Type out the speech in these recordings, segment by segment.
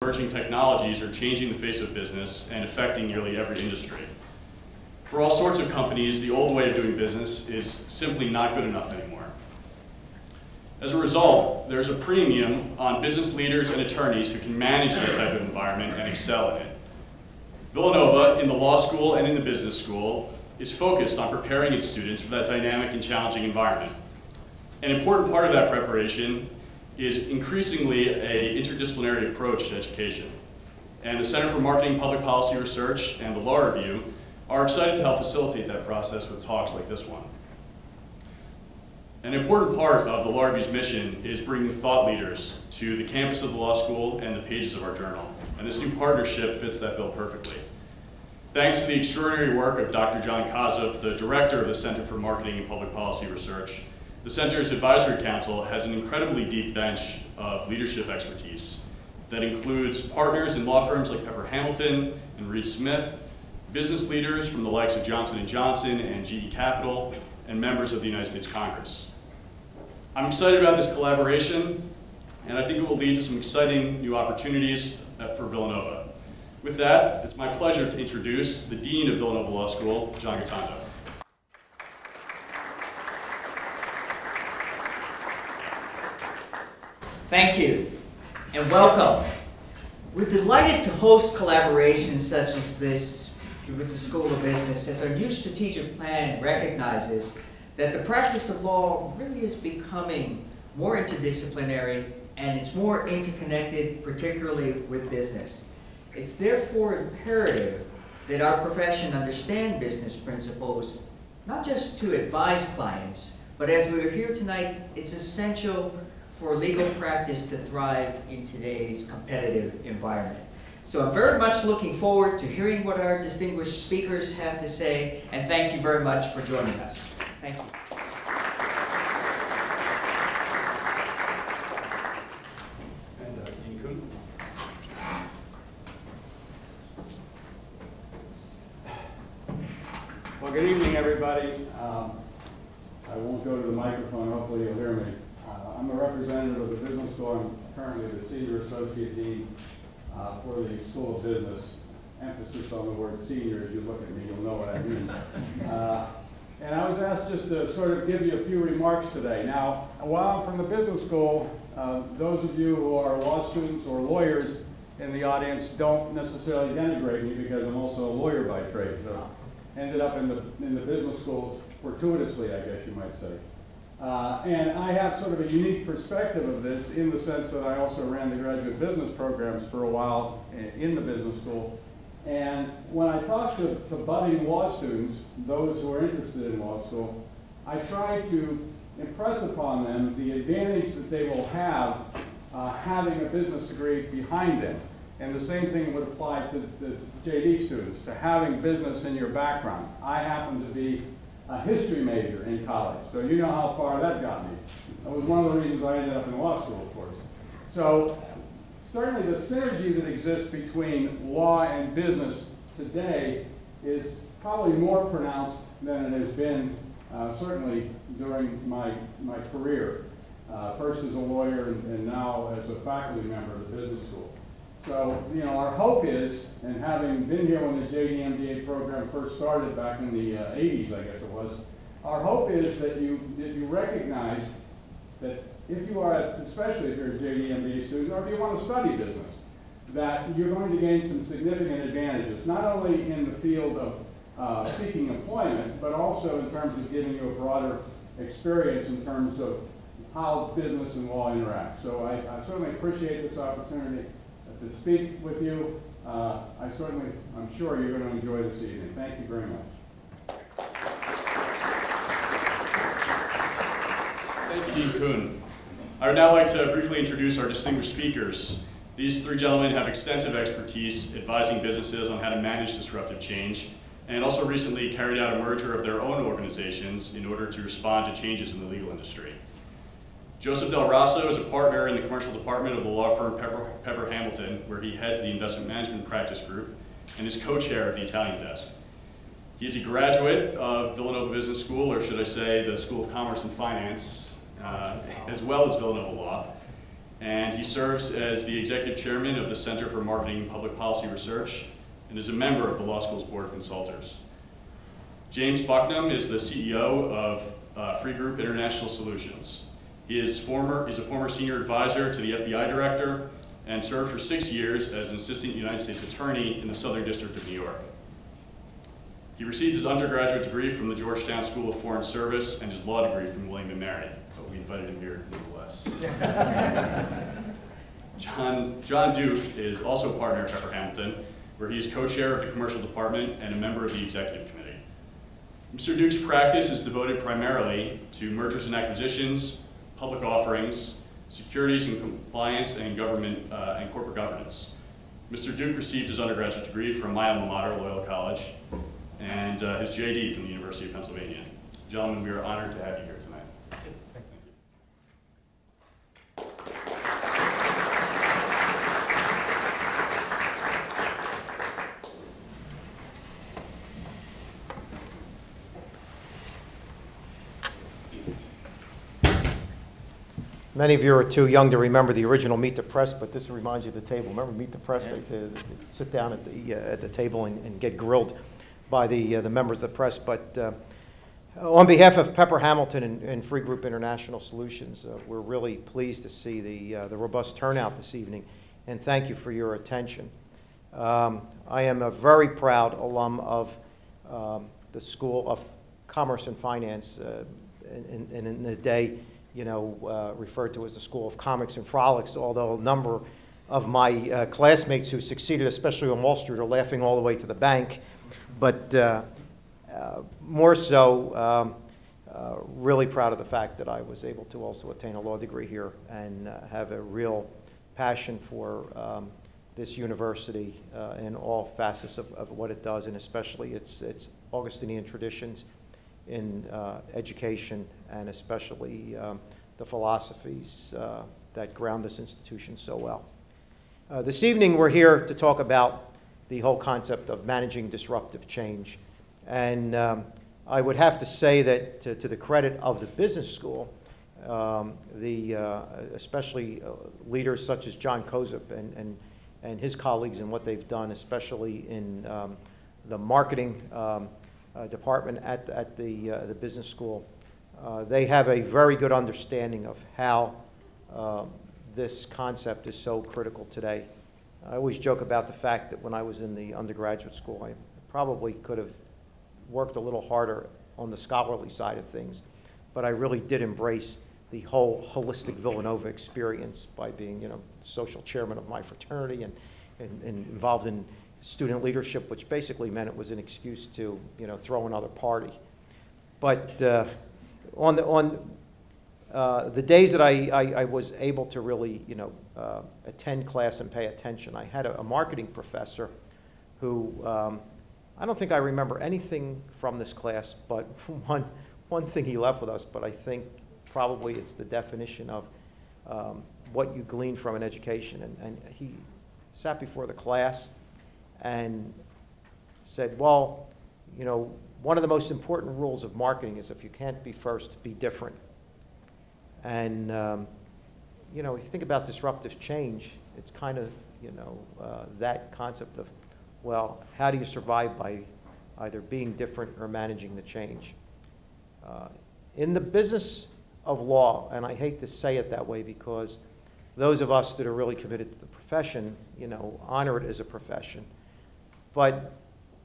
emerging technologies are changing the face of business and affecting nearly every industry. For all sorts of companies, the old way of doing business is simply not good enough anymore. As a result, there's a premium on business leaders and attorneys who can manage that type of environment and excel in it. Villanova, in the law school and in the business school, is focused on preparing its students for that dynamic and challenging environment. An important part of that preparation is increasingly an interdisciplinary approach to education. And the Center for Marketing Public Policy Research and the Law Review are excited to help facilitate that process with talks like this one. An important part of the Law Review's mission is bringing thought leaders to the campus of the law school and the pages of our journal. And this new partnership fits that bill perfectly. Thanks to the extraordinary work of Dr. John Kazub, the director of the Center for Marketing and Public Policy Research, the Center's Advisory Council has an incredibly deep bench of leadership expertise that includes partners in law firms like Pepper Hamilton and Reed Smith, business leaders from the likes of Johnson & Johnson and GE Capital, and members of the United States Congress. I'm excited about this collaboration, and I think it will lead to some exciting new opportunities for Villanova. With that, it's my pleasure to introduce the Dean of Villanova Law School, John Gattando. Thank you, and welcome. We're delighted to host collaborations such as this with the School of Business, as our new strategic plan recognizes that the practice of law really is becoming more interdisciplinary and it's more interconnected, particularly with business. It's therefore imperative that our profession understand business principles, not just to advise clients, but as we're here tonight, it's essential for legal practice to thrive in today's competitive environment. So I'm very much looking forward to hearing what our distinguished speakers have to say, and thank you very much for joining us. Thank you. And Dean Kuhn. Well, good evening, everybody. I won't go to the microphone. Hopefully you'll hear me. I'm a representative of the business school. I'm currently the Senior Associate Dean for the School of Business. Emphasis on the word senior. As you look at me, you'll know what I mean. And I was asked just to sort of give you a few remarks today. Now, while I'm from the business school, those of you who are law students or lawyers in the audience don't necessarily denigrate me because I'm also a lawyer by trade. So ended up in the business school fortuitously, I guess you might say. And I have sort of a unique perspective of this in the sense that I also ran the graduate business programs for a while in the business school. And when I talk to budding law students, those who are interested in law school, I try to impress upon them the advantage that they will have having a business degree behind them. And the same thing would apply to the JD students, to having business in your background. I happen to be a history major in college, so you know how far that got me. That was one of the reasons I ended up in law school, of course. So certainly the synergy that exists between law and business today is probably more pronounced than it has been certainly during my career. First as a lawyer and now as a faculty member of the business school. So, you know, our hope is, and having been here when the JD MBA program first started back in the 80s, I guess it was, our hope is that you recognize that if you are, especially if you're a JD MBA student, or if you want to study business, that you're going to gain some significant advantages, not only in the field of seeking employment, but also in terms of giving you a broader experience in terms of how business and law interact. So I certainly appreciate this opportunity to speak with you. I'm sure you're going to enjoy this evening. Thank you very much. Thank you, Dean Kuhn. I would now like to briefly introduce our distinguished speakers. These three gentlemen have extensive expertise advising businesses on how to manage disruptive change, and also recently carried out a merger of their own organizations in order to respond to changes in the legal industry. Joseph Del Raso is a partner in the commercial department of the law firm Pepper Hamilton, where he heads the investment management practice group and is co-chair of the Italian desk. He is a graduate of Villanova Business School, or should I say the School of Commerce and Finance, as well as Villanova Law. and he serves as the executive chairman of the Center for Marketing and Public Policy Research and is a member of the Law School's Board of Consultors. James Bucknam is the CEO of Free Group International Solutions. He is a former senior advisor to the FBI director and served for 6 years as an assistant United States attorney in the Southern District of New York. He received his undergraduate degree from the Georgetown School of Foreign Service and his law degree from William & Mary, but we invited him here nonetheless. John Duke is also a partner at Pepper Hamilton, where he is co-chair of the commercial department and a member of the executive committee. Mr. Duke's practice is devoted primarily to mergers and acquisitions, public offerings, securities and compliance, and government and corporate governance. Mr. Duke received his undergraduate degree from my alma mater, Loyola College, and his JD from the University of Pennsylvania. Gentlemen, we are honored to have you here tonight. Thank you. Many of you are too young to remember the original Meet the Press, but this reminds you of the table. Remember Meet the Press? They sit down at the table and get grilled by the members of the press. But on behalf of Pepper Hamilton and Free Group International Solutions, we're really pleased to see the robust turnout this evening, and thank you for your attention. I am a very proud alum of the School of Commerce and Finance, and in the day, referred to as the School of Comics and Frolics, although a number of my classmates who succeeded, especially on Wall Street, are laughing all the way to the bank. But more so, really proud of the fact that I was able to also attain a law degree here and have a real passion for this university in all facets of what it does, and especially its Augustinian traditions in education, and especially the philosophies that ground this institution so well. This evening we're here to talk about the whole concept of managing disruptive change. And I would have to say that to the credit of the business school, especially leaders such as John Kozub and his colleagues and what they've done, especially in the marketing department at the business school, they have a very good understanding of how this concept is so critical today. I always joke about the fact that when I was in the undergraduate school, I probably could have worked a little harder on the scholarly side of things, but I really did embrace the whole holistic Villanova experience by being, social chairman of my fraternity and involved in student leadership, which basically meant it was an excuse to, throw another party. But on the days that I was able to really, attend class and pay attention, I had a marketing professor who, I don't think I remember anything from this class, but one thing he left with us, but I think probably it's the definition of what you glean from an education. And he sat before the class and said, well, one of the most important rules of marketing is if you can't be first, be different. And, if you think about disruptive change, it's kind of, that concept of, well, how do you survive by either being different or managing the change? In the business of law, and I hate to say it that way because those of us that are really committed to the profession, honor it as a profession. But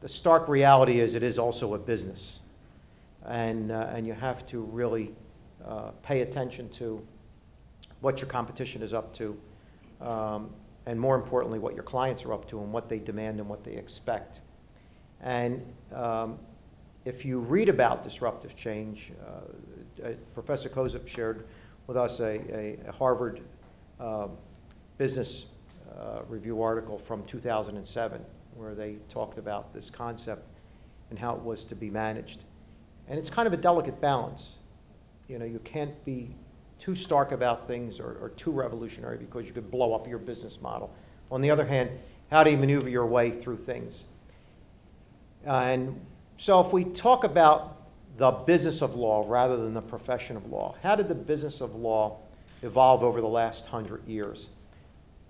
the stark reality is it is also a business. And you have to really pay attention to what your competition is up to, and more importantly, what your clients are up to and what they demand and what they expect. And if you read about disruptive change, Professor Kozub shared with us a Harvard Business Review article from 2007 where they talked about this concept and how it was to be managed. And it's kind of a delicate balance. You can't be too stark about things or too revolutionary because you could blow up your business model. On the other hand, how do you maneuver your way through things? And so if we talk about the business of law rather than the profession of law, how did the business of law evolve over the last 100 years.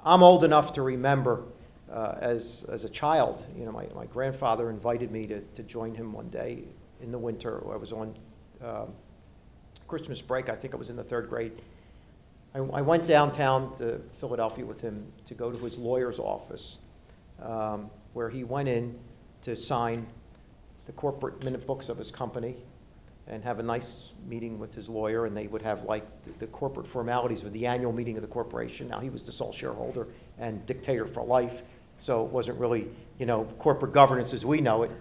I'm old enough to remember as a child, you know, my grandfather invited me to join him one day in the winter. I was on Christmas break. I think I was in the 3rd grade. I went downtown to Philadelphia with him to go to his lawyer's office, where he went in to sign the corporate minute books of his company and have a nice meeting with his lawyer, and they would have like the corporate formalities of the annual meeting of the corporation. Now, he was the sole shareholder and dictator for life, so it wasn't really, you know, corporate governance as we know it.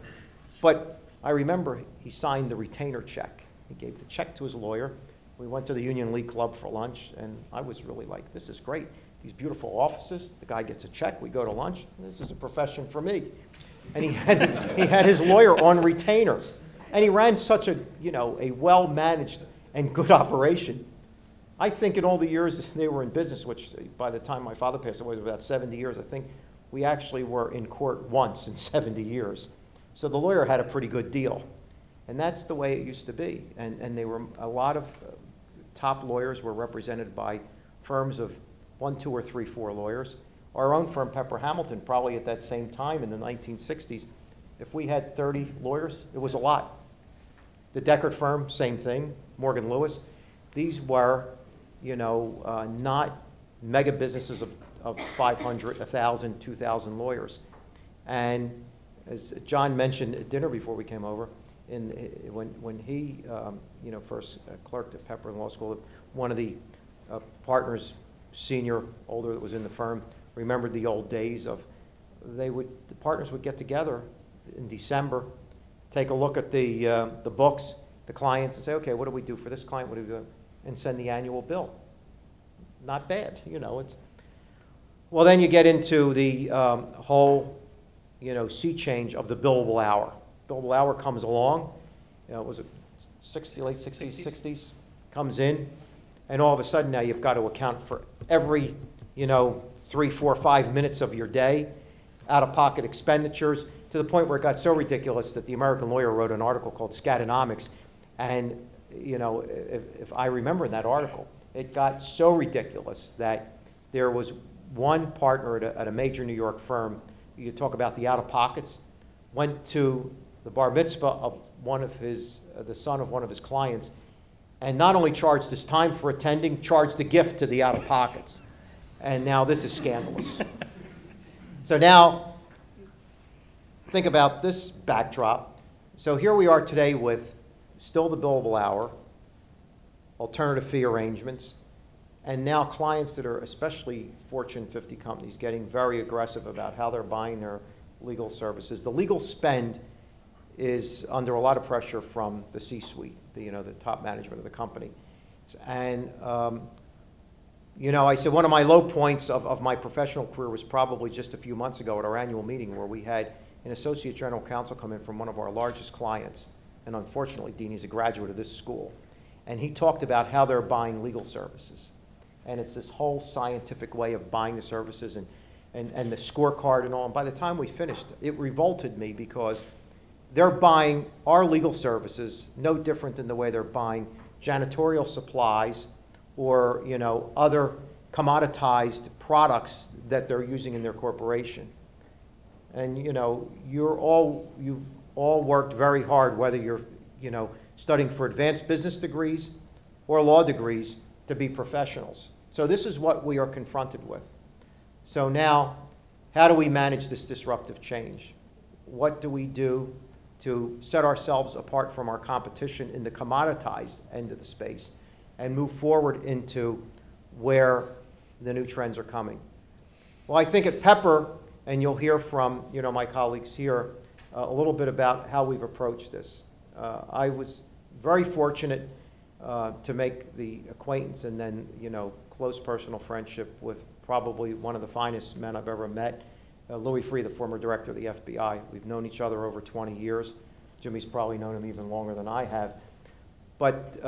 But I remember he signed the retainer check. He gave the check to his lawyer. We went to the Union League Club for lunch, and I was really like, this is great. These beautiful offices, the guy gets a check, we go to lunch, this is a profession for me. And he had his lawyer on retainer. And he ran such a, you know, a well-managed and good operation. I think in all the years they were in business, which by the time my father passed away was about 70 years, I think we actually were in court once in 70 years. So the lawyer had a pretty good deal. And that's the way it used to be. And they were, a lot of top lawyers were represented by firms of 1, 2, or 3, 4 lawyers. Our own firm, Pepper Hamilton, probably at that same time in the 1960s, if we had 30 lawyers, it was a lot. The Deckard firm, same thing, Morgan Lewis. These were, you know, not mega businesses of 500, 1,000, 2,000 lawyers. And as John mentioned at dinner before we came over, when he, you know, first clerked at Pepper in law school, one of the partners, senior, older, that was in the firm, remembered the old days of the partners would get together in December, take a look at the books, the clients, and say, okay, what do we do for this client? What do we do? And send the annual bill. Not bad, you know. It's well, then you get into the whole, you know, sea change of the billable hour. Billable hour comes along. You know, was it late 60s, 60s? Comes in, and all of a sudden now you've got to account for every, you know, 3, 4, 5 minutes of your day, out-of-pocket expenditures, to the point where it got so ridiculous that the American Lawyer wrote an article called Scatonomics. And, you know, if I remember in that article, it got so ridiculous that there was one partner at a major New York firm, you talk about the out-of-pockets, went to the bar mitzvah of one of his, the son of one of his clients, and not only charged his time for attending, charged a gift to the out-of-pockets. And now this is scandalous. So now, think about this backdrop. So here we are today with still the billable hour, alternative fee arrangements, and now clients that are especially Fortune 50 companies getting very aggressive about how they're buying their legal services. The legal spend is under a lot of pressure from the C-suite, the top management of the company. And you know, I said one of my low points of my professional career was probably just a few months ago at our annual meeting, where we had an associate general counsel come in from one of our largest clients. And unfortunately, Dean, he's a graduate of this school. And he talked about how they're buying legal services. And it's this whole scientific way of buying the services and the scorecard and all. And by the time we finished, it revolted me, because they're buying our legal services no different than the way they're buying janitorial supplies or, you know, other commoditized products that they're using in their corporation. And, you know, you've all worked very hard, whether you're, you know, studying for advanced business degrees or law degrees, to be professionals. So this is what we are confronted with. So now, how do we manage this disruptive change? What do we do to set ourselves apart from our competition in the commoditized end of the space and move forward into where the new trends are coming? Well, I think at Pepper, and you'll hear from, you know, my colleagues here a little bit about how we've approached this. I was very fortunate to make the acquaintance and then, you know, close personal friendship with probably one of the finest men I've ever met, Louis Freeh, the former director of the FBI. We've known each other over 20 years. Jimmy's probably known him even longer than I have. But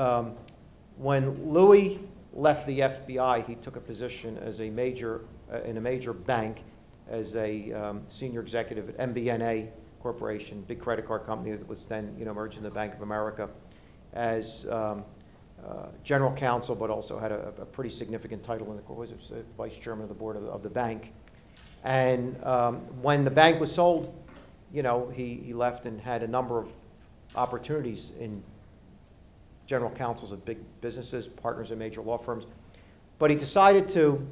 when Louis left the FBI, he took a position as a major, in a major bank as a senior executive at MBNA Corporation, big credit card company that was then, you know, merged into Bank of America, as general counsel, but also had a pretty significant title in the court. Was vice chairman of the board of the bank. And when the bank was sold, you know, he left and had a number of opportunities in general counsels of big businesses, partners in major law firms. But he decided to,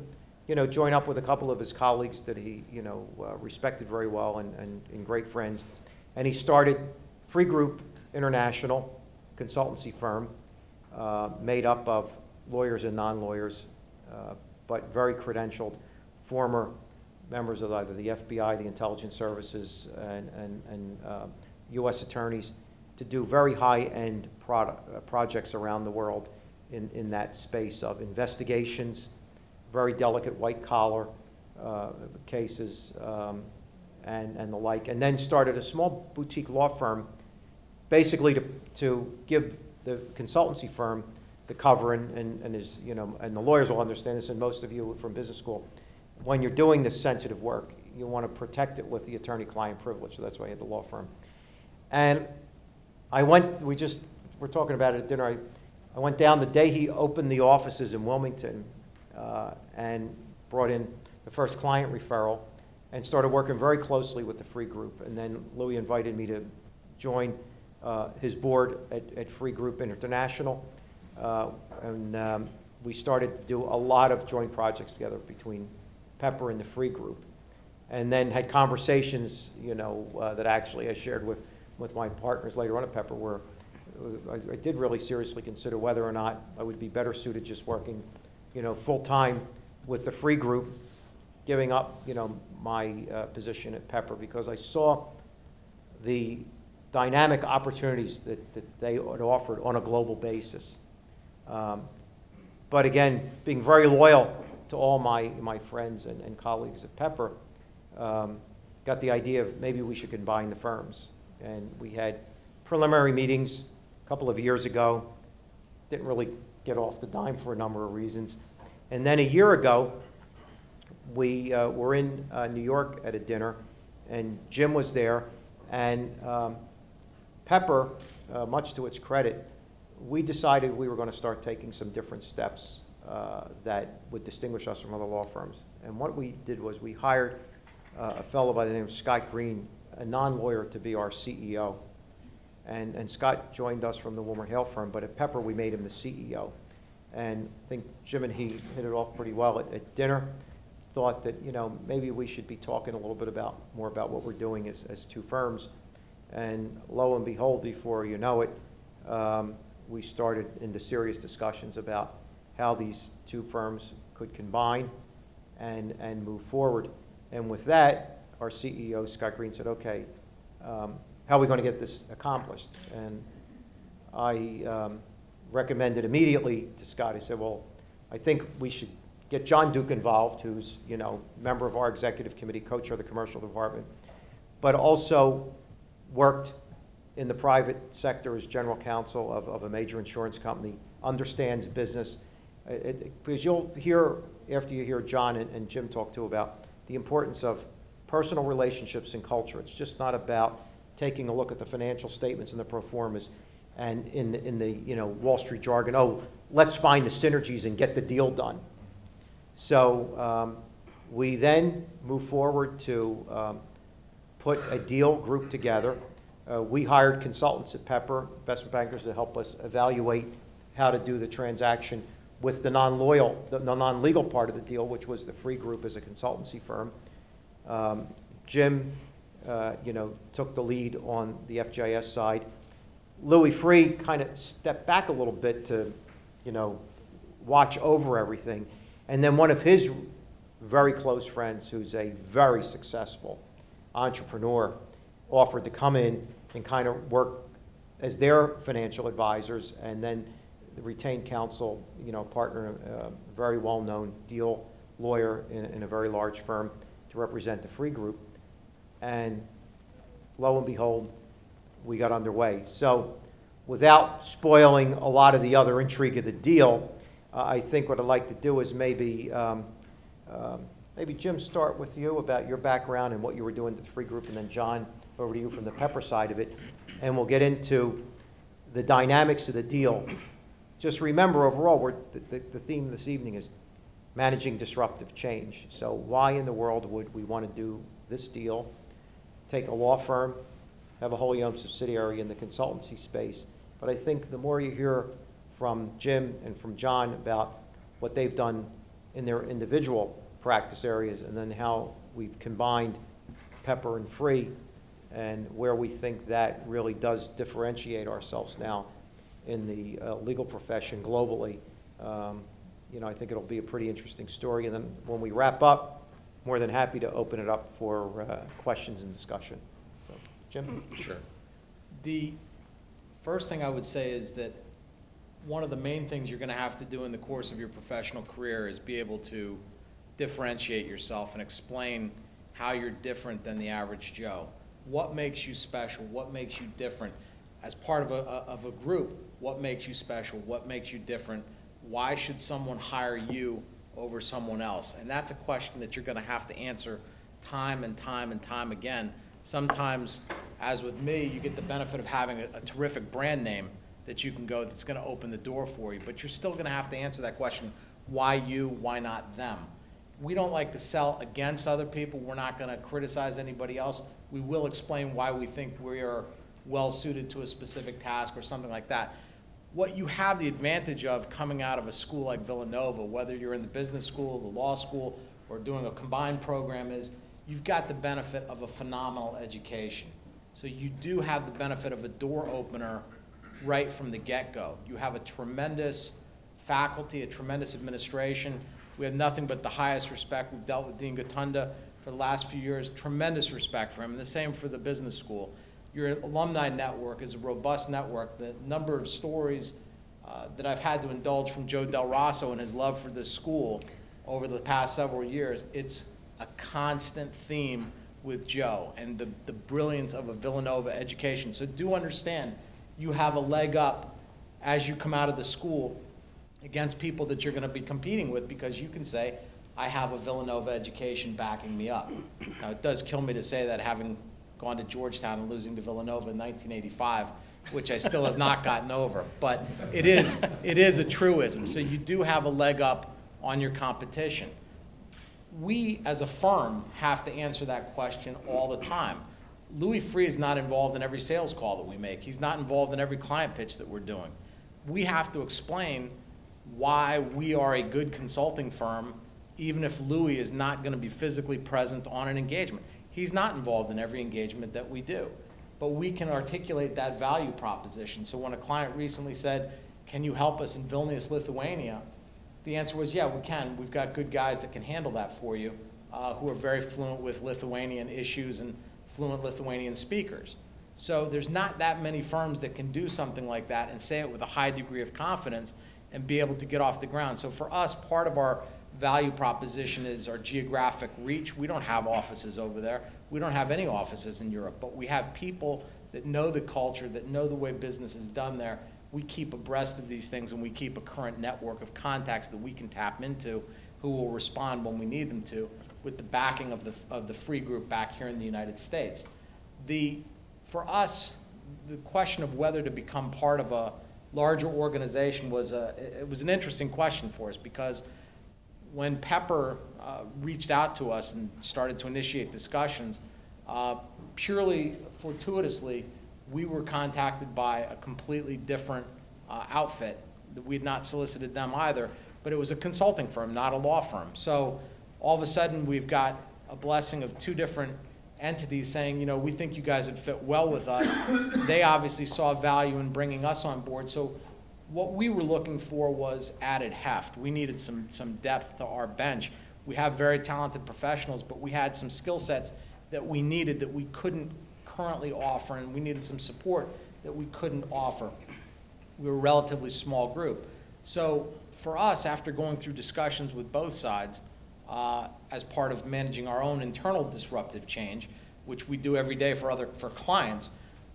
you know, join up with a couple of his colleagues that he, you know, respected very well and great friends. And he started Free Group International, consultancy firm, made up of lawyers and non-lawyers, but very credentialed, former members of either the FBI, the intelligence services, and U.S. attorneys, to do very high-end projects around the world in that space of investigations, very delicate white-collar cases, and the like, and then started a small boutique law firm, basically to give the consultancy firm the cover, and is, you know, and the lawyers will understand this, and most of you from business school, when you're doing this sensitive work, you want to protect it with the attorney-client privilege, so that's why I had the law firm. And I went, we're talking about it at dinner, I went down the day he opened the offices in Wilmington and brought in the first client referral and started working very closely with the Free Group. And then Louis invited me to join his board at Free Group International. We started to do a lot of joint projects together between Pepper and the Free Group. And then had conversations, you know, that actually I shared with my partners later on at Pepper, where I did really seriously consider whether or not I would be better suited just working, you know, full-time with the Free Group, giving up, you know, my position at Pepper, because I saw the dynamic opportunities that they had offered on a global basis. But again, being very loyal to all my friends and colleagues at Pepper, got the idea of maybe we should combine the firms. And we had preliminary meetings a couple of years ago. Didn't really get off the dime for a number of reasons. And then a year ago, we were in New York at a dinner, and Jim was there, and Pepper, much to its credit, we decided we were going to start taking some different steps that would distinguish us from other law firms. And what we did was we hired a fellow by the name of Scott Green, a non-lawyer, to be our CEO. And Scott joined us from the WilmerHale firm, but at Pepper we made him the CEO. And I think Jim and he hit it off pretty well at dinner. Thought that, you know, maybe we should be talking a little bit more about what we're doing as two firms. And lo and behold, before you know it, we started into serious discussions about how these two firms could combine and move forward. And with that, our CEO, Scott Green, said, okay, how are we going to get this accomplished? And I recommended immediately to Scott, I said, well, I think we should get John Duke involved, who's, you know, member of our executive committee, co-chair of the commercial department, but also worked in the private sector as general counsel of a major insurance company, understands business. Because you'll hear, after you hear John and Jim talk too, about the importance of personal relationships and culture. It's just not about taking a look at the financial statements and the pro formas and in the you know, Wall Street jargon, oh, let's find the synergies and get the deal done. So we then move forward to put a deal group together. We hired consultants at Pepper, investment bankers, to help us evaluate how to do the transaction with the non-legal part of the deal, which was the Free Group as a consultancy firm. Jim, you know, took the lead on the FGIS side. Louis Free kind of stepped back a little bit to, you know, watch over everything. And then one of his very close friends, who's a very successful entrepreneur, offered to come in and kind of work as their financial advisors, and then the retained counsel, you know, partner, a very well-known deal lawyer in a very large firm to represent the Free Group. And lo and behold, we got underway. So without spoiling a lot of the other intrigue of the deal, I think what I'd like to do is maybe Jim, start with you about your background and what you were doing at the Free Group, and then John, over to you from the Pepper side of it, and we'll get into the dynamics of the deal, just remember overall, the theme this evening is managing disruptive change. So why in the world would we want to do this deal, take a law firm, have a wholly owned subsidiary in the consultancy space? But I think the more you hear from Jim and from John about what they've done in their individual practice areas, and then how we've combined Pepper and Free, and where we think that really does differentiate ourselves now in the legal profession globally, you know, I think it'll be a pretty interesting story. And then when we wrap up, more than happy to open it up for questions and discussion. So, Jim? Sure. The first thing I would say is that one of the main things you're going to have to do in the course of your professional career is be able to differentiate yourself and explain how you're different than the average Joe. What makes you special? What makes you different? As part of a group, what makes you special? What makes you different? Why should someone hire you over someone else? And that's a question that you're going to have to answer time and time and time again. Sometimes, as with me, you get the benefit of having a terrific brand name that you can go that's going to open the door for you, but you're still going to have to answer that question, why you, why not them? We don't like to sell against other people. We're not going to criticize anybody else. We will explain why we think we are well suited to a specific task or something like that. What you have the advantage of coming out of a school like Villanova, whether you're in the business school, the law school, or doing a combined program, is you've got the benefit of a phenomenal education. So you do have the benefit of a door opener right from the get-go. You have a tremendous faculty, a tremendous administration. We have nothing but the highest respect. We've dealt with Dean Gatunda for the last few years, tremendous respect for him, and the same for the business school. Your alumni network is a robust network. The number of stories that I've had to indulge from Joe Del Raso and his love for this school over the past several years, it's a constant theme with Joe and the brilliance of a Villanova education. So do understand, you have a leg up as you come out of the school against people that you're going to be competing with, because you can say, I have a Villanova education backing me up. Now, it does kill me to say that, having gone to Georgetown and losing to Villanova in 1985, which I still have not gotten over. But it is a truism. So you do have a leg up on your competition. We, as a firm, have to answer that question all the time. Louis Free is not involved in every sales call that we make. He's not involved in every client pitch that we're doing. We have to explain why we are a good consulting firm, even if Louis is not going to be physically present on an engagement. He's not involved in every engagement that we do, but we can articulate that value proposition. So when a client recently said, can you help us in Vilnius, Lithuania? The answer was, yeah, we can. We've got good guys that can handle that for you, who are very fluent with Lithuanian issues and fluent Lithuanian speakers. So there's not that many firms that can do something like that and say it with a high degree of confidence and be able to get off the ground. So for us, part of our value proposition is our geographic reach. We don't have offices over there. We don't have any offices in Europe, but we have people that know the culture, that know the way business is done there. We keep abreast of these things, and we keep a current network of contacts that we can tap into, who will respond when we need them to, with the backing of the Free Group back here in the United States. For us, the question of whether to become part of a larger organization was an interesting question for us, because when Pepper reached out to us and started to initiate discussions, purely fortuitously, we were contacted by a completely different outfit. We had not solicited them either, but it was a consulting firm, not a law firm. So all of a sudden, we've got a blessing of two different entities saying, you know, we think you guys would fit well with us. They obviously saw value in bringing us on board. So what we were looking for was added heft. We needed some depth to our bench. We have very talented professionals, but we had some skill sets that we needed that we couldn't currently offer, and we needed some support that we couldn't offer. We were a relatively small group. So for us, after going through discussions with both sides, as part of managing our own internal disruptive change, which we do every day for clients,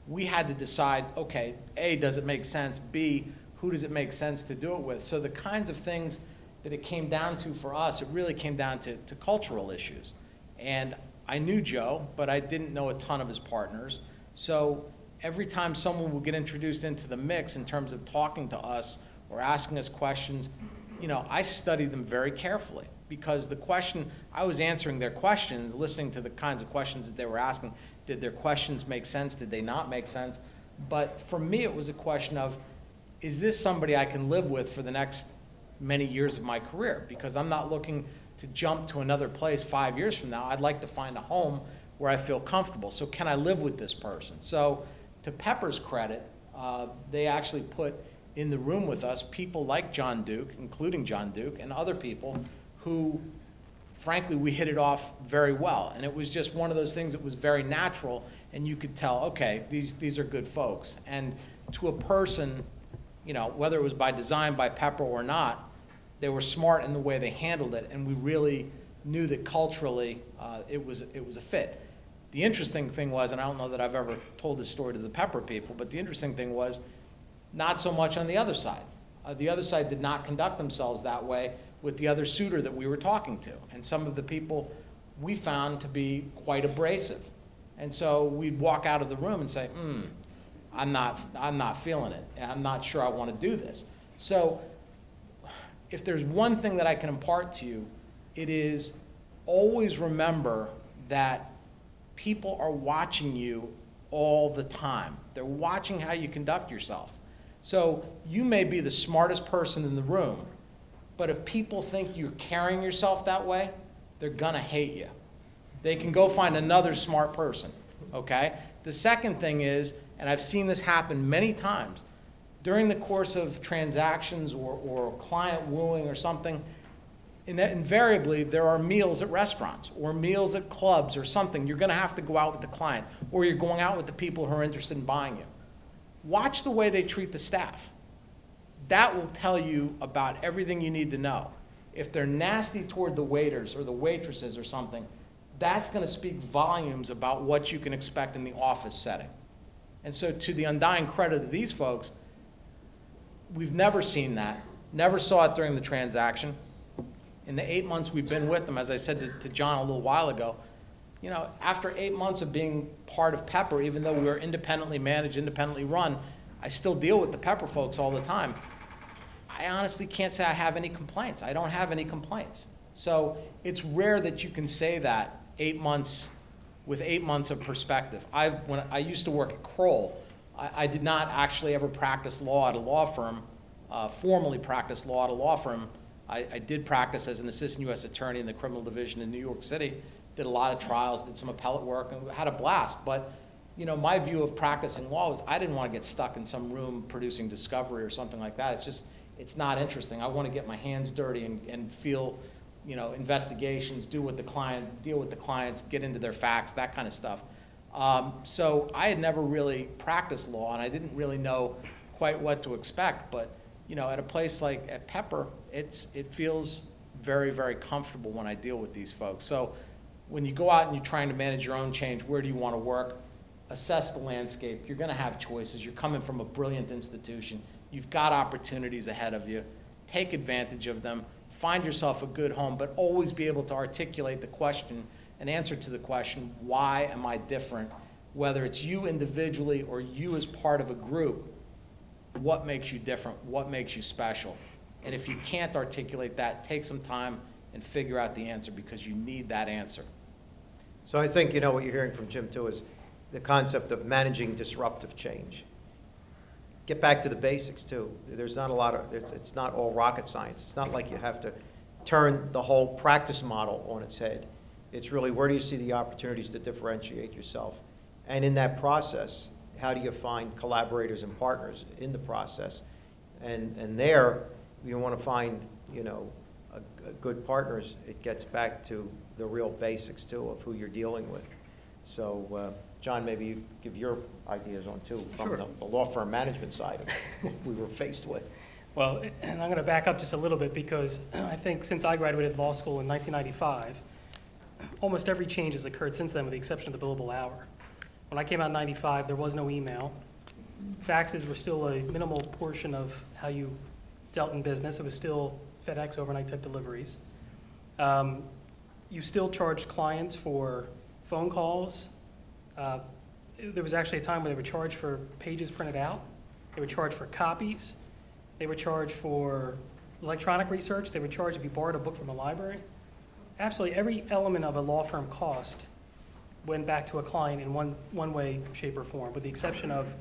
we had to decide, okay, A, does it make sense? B, who does it make sense to do it with? So the kinds of things that it came down to for us, it really came down to cultural issues. And I knew Joe, but I didn't know a ton of his partners. So every time someone would get introduced into the mix in terms of talking to us or asking us questions, you know, I studied them very carefully, because the question, I was answering their questions, listening to the kinds of questions that they were asking. Did their questions make sense? Did they not make sense? But for me, it was a question of, is this somebody I can live with for the next many years of my career? Because I'm not looking to jump to another place 5 years from now. I'd like to find a home where I feel comfortable. So can I live with this person? So to Pepper's credit, they actually put in the room with us people like John Duke, including John Duke, and other people who, frankly, we hit it off very well. And it was just one of those things that was very natural, and you could tell, okay, these are good folks. And to a person, you know, whether it was by design, by Pepper or not, they were smart in the way they handled it, and we really knew that culturally it was a fit. The interesting thing was, and I don't know that I've ever told this story to the Pepper people, but the interesting thing was, not so much on the other side. The other side did not conduct themselves that way with the other suitor that we were talking to. And some of the people we found to be quite abrasive. And so we'd walk out of the room and say, I'm not feeling it. I'm not sure I want to do this. So if there's one thing that I can impart to you, it is always remember that people are watching you all the time. They're watching how you conduct yourself. So you may be the smartest person in the room, but if people think you're carrying yourself that way, they're gonna hate you. They can go find another smart person, okay? The second thing is, and I've seen this happen many times, during the course of transactions or client wooing or something, invariably there are meals at restaurants or meals at clubs or something. You're gonna have to go out with the client, or you're going out with the people who are interested in buying you. Watch the way they treat the staff. That will tell you about everything you need to know. If they're nasty toward the waiters or the waitresses or something, that's going to speak volumes about what you can expect in the office setting. And so to the undying credit of these folks, we've never seen that, never saw it during the transaction. In the 8 months we've been with them, as I said to John a little while ago, you know, after 8 months of being part of Pepper, even though we were independently managed, independently run, I still deal with the Pepper folks all the time. I honestly can't say I have any complaints. I don't have any complaints. So it's rare that you can say that 8 months, with 8 months of perspective. When I used to work at Kroll, I did not actually ever practice law at a law firm, formally practice law at a law firm. I did practice as an assistant U.S. attorney in the criminal division in New York City, did a lot of trials, did some appellate work, and had a blast. But you know, my view of practicing law was I didn't want to get stuck in some room producing discovery or something like that. It's just, it's not interesting. I want to get my hands dirty and feel, you know, investigations, deal with the clients, get into their facts, that kind of stuff. So I had never really practiced law, and I didn't really know quite what to expect. But you know, at a place like at Pepper, it feels very, very comfortable when I deal with these folks. So when you go out and you're trying to manage your own change, where do you want to work? Assess the landscape. You're going to have choices. You're coming from a brilliant institution. You've got opportunities ahead of you. Take advantage of them. Find yourself a good home, but always be able to articulate the question and answer to the question, why am I different? Whether it's you individually or you as part of a group, what makes you different? What makes you special? And if you can't articulate that, take some time and figure out the answer, because you need that answer. So I think, you know, what you're hearing from Jim too is the concept of managing disruptive change. Get back to the basics too. There's not a lot of, it's not all rocket science. It's not like you have to turn the whole practice model on its head. It's really, where do you see the opportunities to differentiate yourself? And in that process, how do you find collaborators and partners in the process? And there, you want to find, you know, a good partners. It gets back to the real basics too of who you're dealing with. So, John, maybe you give your ideas on too, from Sure. the law firm management side of what we were faced with. Well, and I'm going to back up just a little bit, because I think since I graduated law school in 1995, almost every change has occurred since then, with the exception of the billable hour. When I came out in 95, there was no email. Faxes were still a minimal portion of how you dealt in business. It was still FedEx overnight type deliveries. You still charged clients for phone calls. There was actually a time where they would charge for pages printed out. They would charge for copies. They would charge for electronic research. They would charge if you borrowed a book from the library. Absolutely every element of a law firm cost went back to a client in one way, shape, or form, with the exception of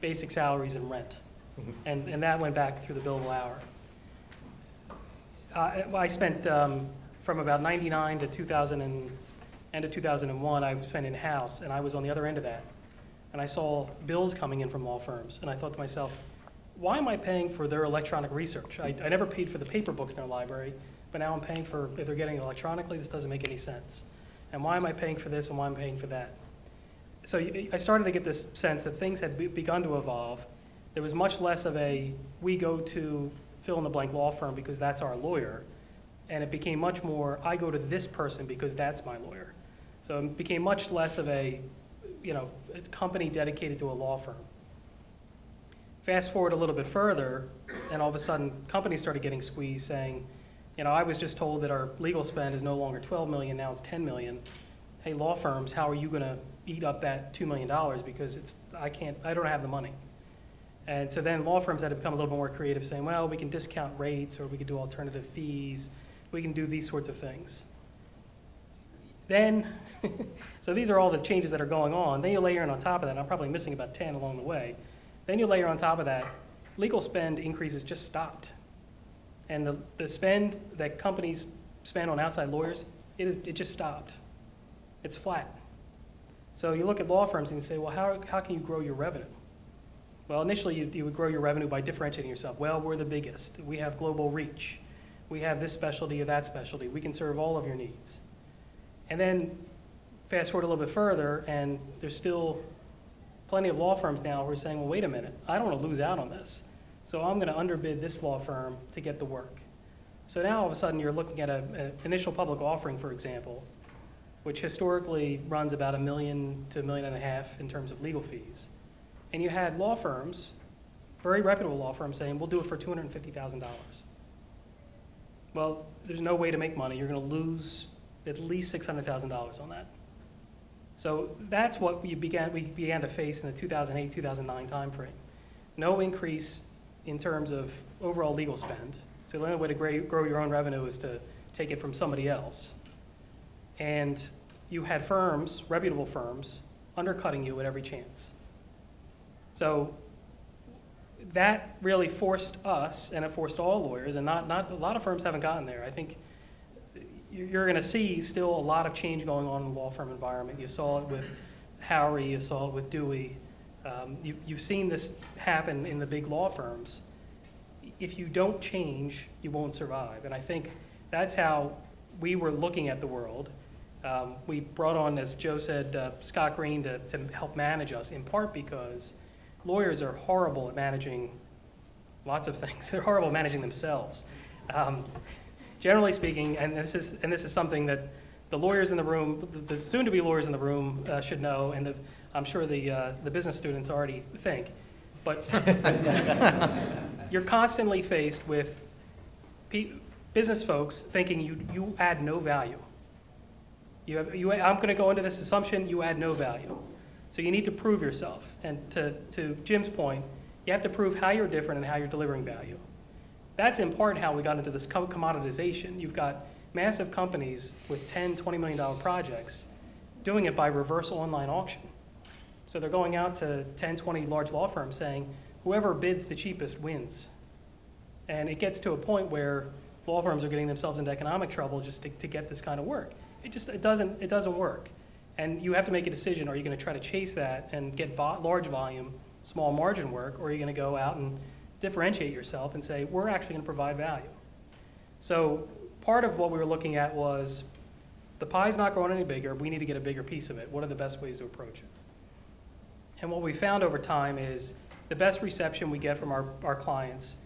basic salaries and rent. And that went back through the billable hour. I spent, from about 99 to 2000 and end of 2001, I spent in-house, and I was on the other end of that. And I saw bills coming in from law firms, and I thought to myself, why am I paying for their electronic research? I never paid for the paper books in their library, but now I'm paying for, if they're getting it electronically, this doesn't make any sense. And why am I paying for this and why am I paying for that? So I started to get this sense that things had begun to evolve. There was much less of a, we go to fill-in-the-blank law firm because that's our lawyer, and it became much more, I go to this person because that's my lawyer. So it became much less of a, a company dedicated to a law firm. Fast forward a little bit further, and all of a sudden, companies started getting squeezed, saying, I was just told that our legal spend is no longer $12 million, now it's $10 million. Hey, law firms, how are you going to eat up that $2 million because I don't have the money. And so then law firms had to become a little bit more creative, saying, well, we can discount rates, or we can do alternative fees, we can do these sorts of things. Then, so these are all the changes that are going on. Then you layer in on top of that, and I'm probably missing about 10 along the way. Then you layer on top of that, legal spend increases just stopped. And the spend that companies spend on outside lawyers, it just stopped. It's flat. So you look at law firms and you say, well, how can you grow your revenue? Well, initially you would grow your revenue by differentiating yourself. Well, we're the biggest. We have global reach. We have this specialty or that specialty. We can serve all of your needs. And then fast forward a little bit further, and there's still plenty of law firms now who are saying, well, wait a minute, I don't want to lose out on this. So I'm going to underbid this law firm to get the work. So now all of a sudden you're looking at an initial public offering, for example, which historically runs about $1 million to $1.5 million in terms of legal fees. And you had law firms, very reputable law firms, saying, we'll do it for $250,000. Well, there's no way to make money. You're going to lose at least $600,000 on that. So that's what we began to face in the 2008-2009 timeframe. No increase in terms of overall legal spend. So the only way to grow your own revenue is to take it from somebody else. And you had firms, reputable firms, undercutting you at every chance. So that really forced us, and it forced all lawyers, and not a lot of firms haven't gotten there. I think you're going to see still a lot of change going on in the law firm environment. You saw it with Howry, you saw it with Dewey. You've seen this happen in the big law firms. If you don't change, you won't survive. And I think that's how we were looking at the world. We brought on, as Joe said, Scott Green to help manage us, in part because lawyers are horrible at managing lots of things. They're horrible at managing themselves. Generally speaking, and this is something that the lawyers in the room, the soon-to-be lawyers in the room should know, and I'm sure the business students already think, but you're constantly faced with business folks thinking you add no value. I'm going to go into this assumption you add no value. So you need to prove yourself. And to Jim's point, you have to prove how you're different and how you're delivering value. That's in part how we got into this commoditization. You've got massive companies with $10, $20 million projects doing it by reverse online auction. So they're going out to 10, 20 large law firms saying, whoever bids the cheapest wins. And it gets to a point where law firms are getting themselves into economic trouble just to get this kind of work. It doesn't work. And you have to make a decision. Are you going to try to chase that and get large volume, small margin work, or are you going to go out and differentiate yourself and say, we're actually going to provide value? So part of what we were looking at was, the pie's not growing any bigger, we need to get a bigger piece of it. What are the best ways to approach it? And what we found over time is the best reception we get from our clients,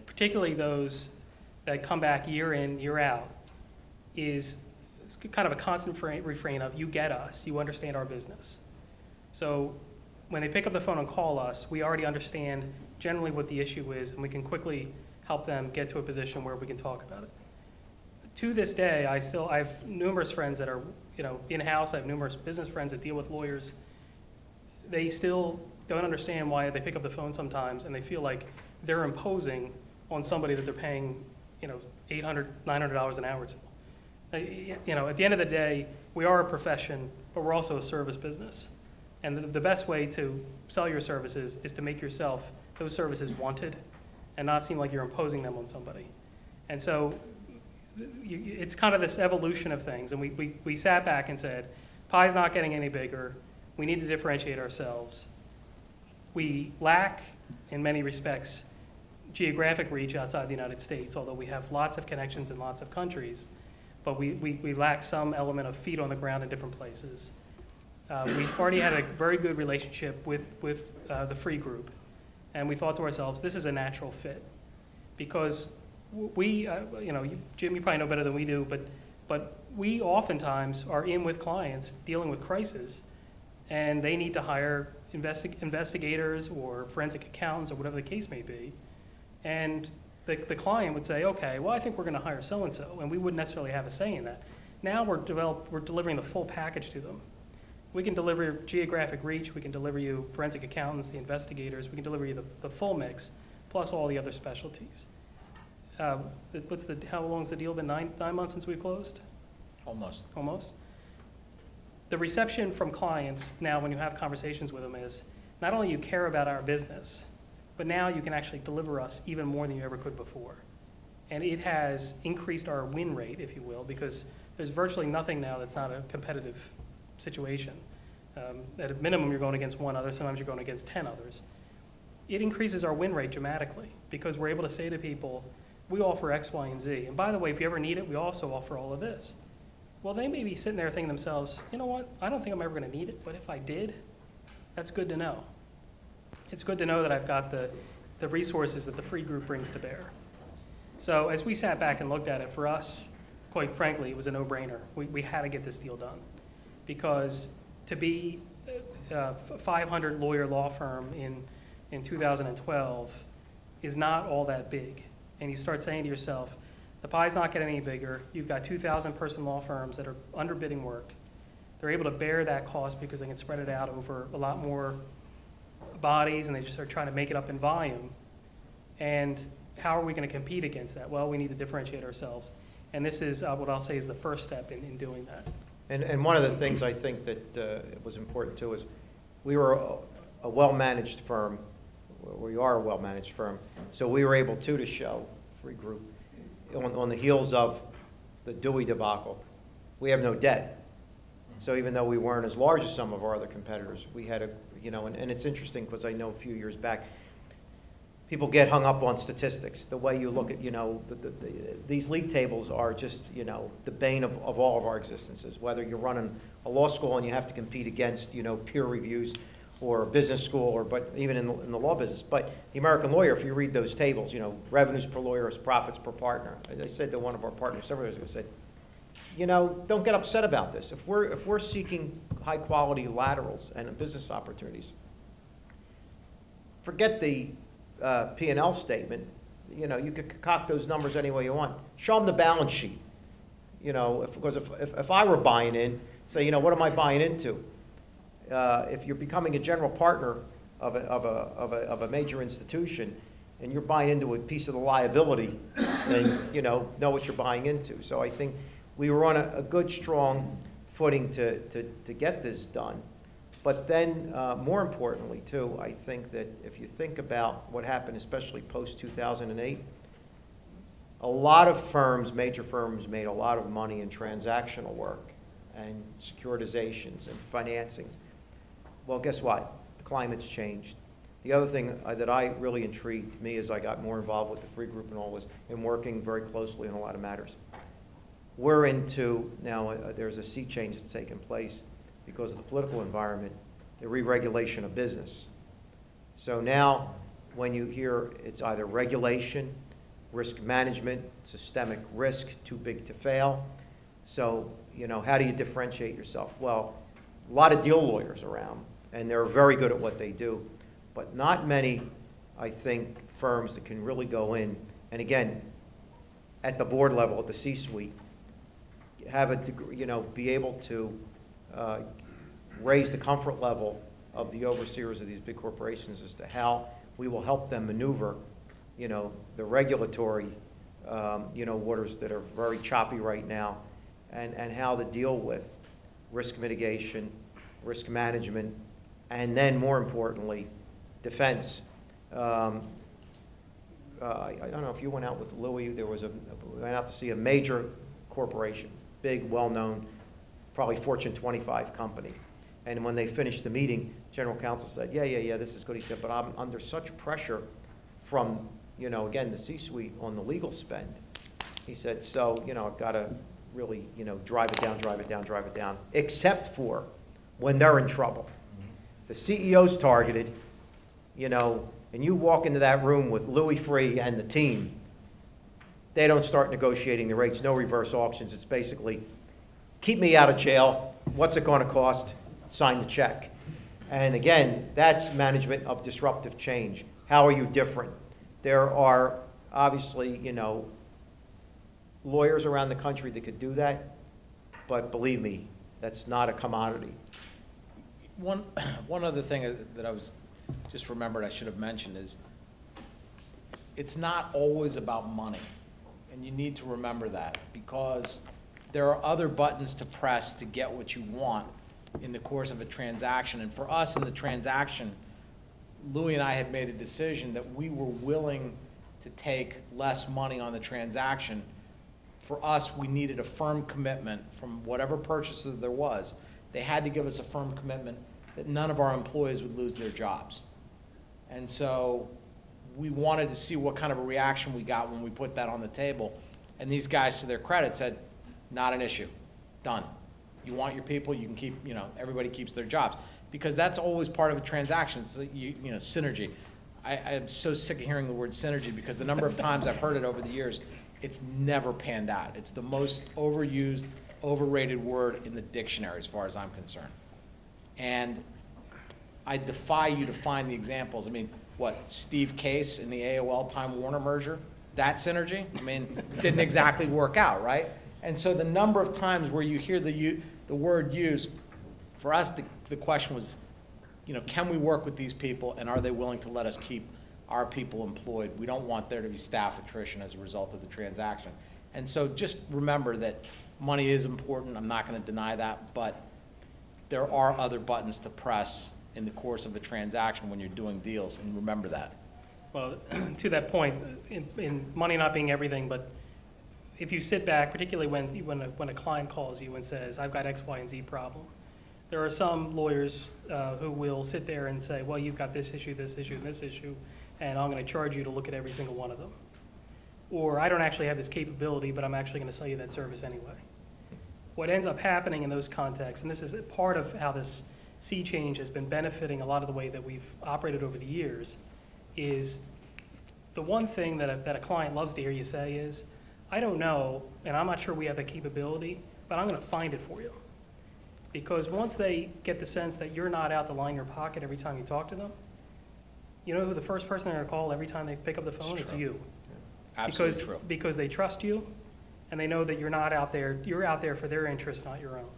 particularly those that come back year in, year out, is kind of a constant refrain of, you get us, you understand our business. So when they pick up the phone and call us, we already understand generally what the issue is, and we can quickly help them get to a position where we can talk about it. To this day, I have numerous friends that are in-house. I have numerous business friends that deal with lawyers. They still don't understand why they pick up the phone sometimes, and they feel like they're imposing on somebody that they're paying, $800, $900 an hour to. At the end of the day, we are a profession, but we're also a service business. And the best way to sell your services is to make those services wanted and not seem like you're imposing them on somebody. And so it's kind of this evolution of things. And we sat back and said, pie's not getting any bigger. We need to differentiate ourselves. We lack, in many respects, geographic reach outside the United States, although we have lots of connections in lots of countries. But we lack some element of feet on the ground in different places. We already had a very good relationship with the free group. And we thought to ourselves, this is a natural fit. Because we, Jim, you probably know better than we do, but we oftentimes are in with clients dealing with crisis, and they need to hire investigators or forensic accountants or whatever the case may be. And the client would say, okay, well, I think we're going to hire so-and-so, and we wouldn't necessarily have a say in that. Now we're delivering the full package to them. We can deliver geographic reach, we can deliver you forensic accountants, the investigators, we can deliver you the full mix, plus all the other specialties. How long's the deal been? Nine months since we closed? Almost. Almost. The reception from clients now when you have conversations with them is, not only you care about our business, but now you can actually deliver us even more than you ever could before. And it has increased our win rate, if you will, because there's virtually nothing now that's not a competitive situation. At a minimum, you're going against one other, sometimes you're going against 10 others. It increases our win rate dramatically because we're able to say to people, we offer X, Y, and Z. And by the way, if you ever need it, we also offer all of this. Well, they may be sitting there thinking to themselves, you know what, I don't think I'm ever going to need it, but if I did, that's good to know. It's good to know that I've got the resources that the free group brings to bear. So as we sat back and looked at it, for us, quite frankly, it was a no-brainer. We had to get this deal done. Because to be a 500 lawyer law firm in 2012 is not all that big. And you start saying to yourself, the pie's not getting any bigger. You've got 2,000 person law firms that are underbidding work. They're able to bear that cost because they can spread it out over a lot more bodies, and they just are trying to make it up in volume. And how are we going to compete against that? Well, we need to differentiate ourselves. And this is what I'll say is the first step in doing that. And one of the things I think that was important too is we were a well-managed firm. We are a well-managed firm. So we were able to show free group on the heels of the Dewey debacle. We have no debt. So even though we weren't as large as some of our other competitors, we had and it's interesting because I know a few years back, people get hung up on statistics. The way you look at, these league tables are just, the bane of all of our existences. Whether you're running a law school and you have to compete against, peer reviews, or a business school, but even in the law business. But the American lawyer, if you read those tables, revenues per lawyer is profits per partner. I said to one of our partners several years ago, I said, don't get upset about this. If we're seeking high quality laterals and business opportunities, forget the P&L statement. You could concoct those numbers any way you want. Show them the balance sheet. Because if I were buying in, say, what am I buying into? If you're becoming a general partner of a major institution and you're buying into a piece of the liability, then know what you're buying into. So I think we were on a good, strong footing to get this done. But then, more importantly, too, I think that if you think about what happened, especially post-2008, a lot of firms, major firms, made a lot of money in transactional work and securitizations and financings. Well, guess what? The climate's changed. The other thing that really intrigued me as I got more involved with the free group and all was in working very closely on a lot of matters. We're into, now there's a sea change that's taken place because of the political environment, the re-regulation of business. So now when you hear it's either regulation, risk management, systemic risk, too big to fail. So, how do you differentiate yourself? Well, a lot of deal lawyers around, and they're very good at what they do, but not many, I think, firms that can really go in, and again, at the board level, at the C-suite, have a degree, be able to raise the comfort level of the overseers of these big corporations as to how we will help them maneuver you know, the regulatory, you know, waters that are very choppy right now, and how to deal with risk mitigation, risk management, and then more importantly, defense. I don't know if you went out with Louis, we went out to see a major corporation, big, well-known, probably Fortune 25 company. And when they finished the meeting, General Counsel said, yeah, this is good. He said, but I'm under such pressure from, you know, again, the C-suite on the legal spend. He said, so, you know, I've got to really, you know, drive it down, except for when they're in trouble. The CEO's targeted, you know, and you walk into that room with Louis Freeh and the team, they don't start negotiating the rates, no reverse auctions. It's basically, keep me out of jail, what's it going to cost, sign the check. And again, that's management of disruptive change. How are you different? There are obviously, you know, lawyers around the country that could do that, but believe me, that's not a commodity. One other thing that I was just remembered I should have mentioned is it's not always about money. And you need to remember that, because there are other buttons to press to get what you want in the course of a transaction. And for us in the transaction, Louis and I had made a decision that we were willing to take less money on the transaction. For us, we needed a firm commitment from whatever purchaser there was. They had to give us a firm commitment that none of our employees would lose their jobs. And so we wanted to see what kind of a reaction we got when we put that on the table. And these guys, to their credit, said, not an issue, done. You want your people, you can keep, you know, everybody keeps their jobs. Because that's always part of a transaction, it's like you know, synergy. I'm so sick of hearing the word synergy, because the number of times I've heard it over the years, it's never panned out. It's the most overused, overrated word in the dictionary as far as I'm concerned. And I defy you to find the examples. I mean, what, Steve Case in the AOL Time Warner merger? That synergy? I mean, didn't exactly work out, right? And so the number of times where you hear the word used, for us, the question was, you know, can we work with these people, and are they willing to let us keep our people employed? We don't want there to be staff attrition as a result of the transaction. And so just remember that money is important. I'm not going to deny that, but there are other buttons to press in the course of a transaction when you're doing deals, and remember that. Well, to that point, in money not being everything, but if you sit back, particularly when a client calls you and says, I've got X, Y, and Z problem, there are some lawyers who will sit there and say, well, you've got this issue, and this issue, and I'm going to charge you to look at every single one of them. Or I don't actually have this capability, but I'm actually going to sell you that service anyway. What ends up happening in those contexts, and this is part of how this sea change has been benefiting a lot of the way that we've operated over the years, is the one thing that a client loves to hear you say is, I don't know, and I'm not sure we have the capability, but I'm going to find it for you. Because once they get the sense that you're not out to line your pocket every time you talk to them, you know who the first person they're going to call every time they pick up the phone? It's you. Absolutely true. Because they trust you, and they know that you're not out there, you're out there for their interest, not your own.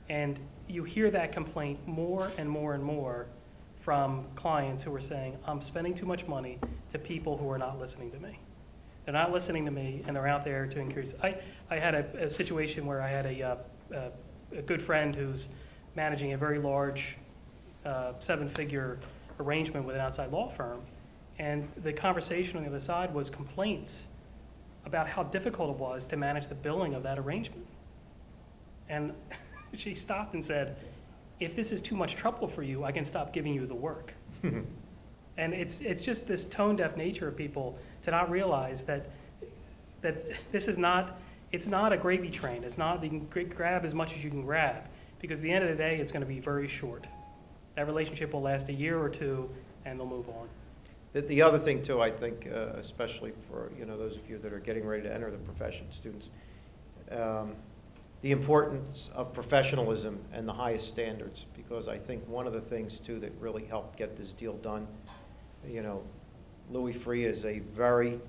And you hear that complaint more and more and more from clients who are saying, I'm spending too much money to people who are not listening to me. They're not listening to me, and they're out there to increase. I had a situation where I had a good friend who's managing a very large 7-figure arrangement with an outside law firm, and the conversation on the other side was complaints about how difficult it was to manage the billing of that arrangement. And she stopped and said, if this is too much trouble for you, I can stop giving you the work. And it's just this tone-deaf nature of people to not realize that this is not, it's not a gravy train. It's not, you can grab as much as you can grab, because at the end of the day, it's going to be very short. That relationship will last a year or two, and they'll move on. The other thing too, I think, especially for those of you that are getting ready to enter the profession, students, the importance of professionalism and the highest standards, because I think one of the things too that really helped get this deal done, Louis Freeh is a very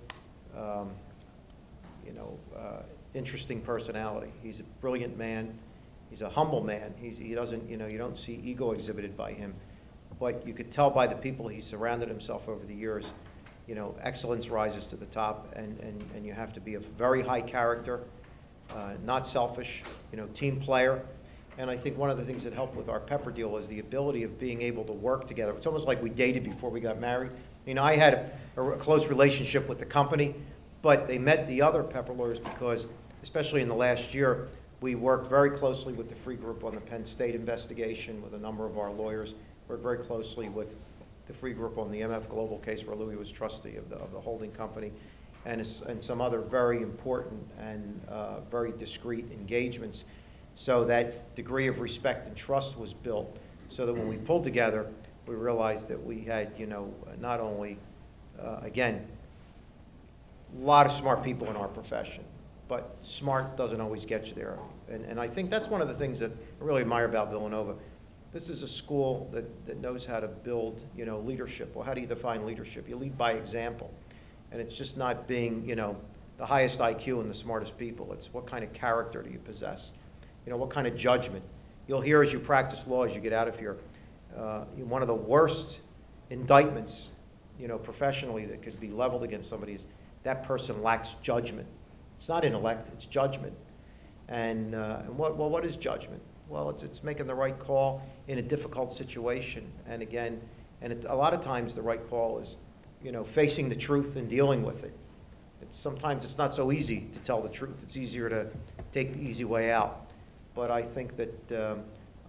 interesting personality. He's a brilliant man. He's a humble man. He doesn't, you don't see ego exhibited by him. But you could tell by the people he surrounded himself over the years you know, excellence rises to the top, and you have to be a very high character, not selfish, you know, team player. And I think one of the things that helped with our Pepper deal is the ability of being able to work together. It's almost like we dated before we got married. You know, I had a close relationship with the company, but they met the other Pepper lawyers because, especially in the last year, we worked very closely with the Free Group on the Penn State investigation with a number of our lawyers. Worked very closely with the Free Group on the MF Global case where Louis was trustee of the holding company, and some other very important and very discreet engagements. So that degree of respect and trust was built, so that when we pulled together, we realized that we had, you know, not only, again, a lot of smart people in our profession, but smart doesn't always get you there. And I think that's one of the things that I really admire about Villanova. This is a school that knows how to build, you know, leadership. Well, how do you define leadership? You lead by example. And it's just not being, you know, the highest IQ and the smartest people. It's what kind of character do you possess? You know, what kind of judgment? You'll hear as you practice law, as you get out of here, one of the worst indictments, you know, professionally that could be leveled against somebody is that person lacks judgment. It's not intellect, it's judgment. And what is judgment? Well, it's making the right call in a difficult situation. And again, a lot of times the right call is, you know, facing the truth and dealing with it. Sometimes it's not so easy to tell the truth. It's easier to take the easy way out. But I think that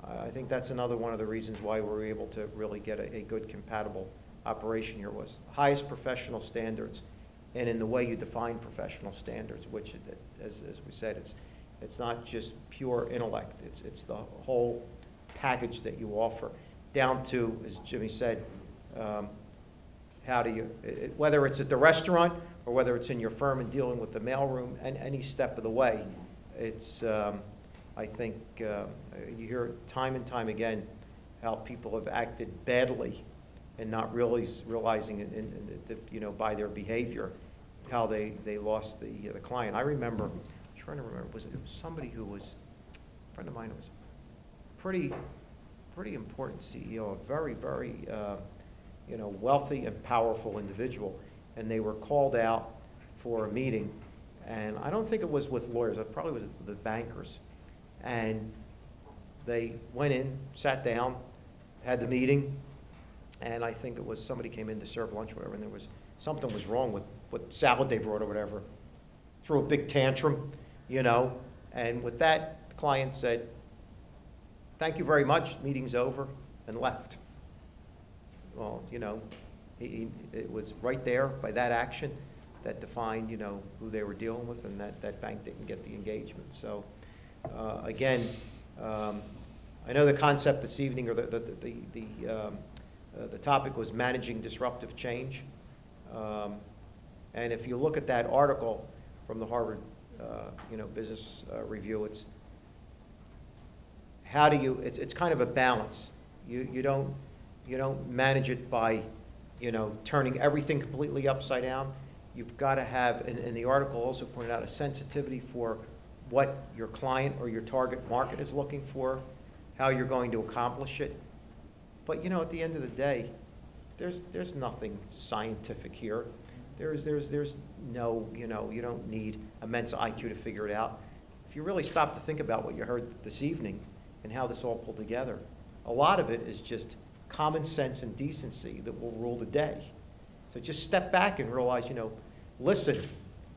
I think that's another one of the reasons why we were able to really get a good compatible operation here was highest professional standards, and in the way you define professional standards, which, as we said, it's not just pure intellect. It's the whole package that you offer, down to, as Jimmy said, how do you, whether it's at the restaurant or whether it's in your firm and dealing with the mailroom, and any step of the way, it's. I think you hear time and time again how people have acted badly and not really realizing, you know, by their behavior, how they lost the client. I remember, I'm trying to remember, it was somebody who was, a friend of mine who was pretty important CEO, a very, very, you know, wealthy and powerful individual, and they were called out for a meeting, and I don't think it was with lawyers, it probably was the bankers. And they went in, sat down, had the meeting, and I think it was somebody came in to serve lunch or whatever, and there was something was wrong with what salad they brought or whatever. Threw a big tantrum, you know, and with that, the client said, "Thank you very much, meeting's over," and left. Well, you know, it was right there by that action that defined, you know, who they were dealing with, and that bank didn't get the engagement. So. Again, I know the concept this evening, or the topic was managing disruptive change. And if you look at that article from the Harvard, you know, Business Review, it's how do you? It's kind of a balance. You don't manage it by, you know, turning everything completely upside down. You've got to have, and the article also pointed out, a sensitivity for what your client or your target market is looking for, how you're going to accomplish it. But, you know, at the end of the day, there's nothing scientific here. There's no, you know, you don't need immense IQ to figure it out. If you really stop to think about what you heard this evening and how this all pulled together, a lot of it is just common sense and decency that will rule the day. So just step back and realize, you know, listen,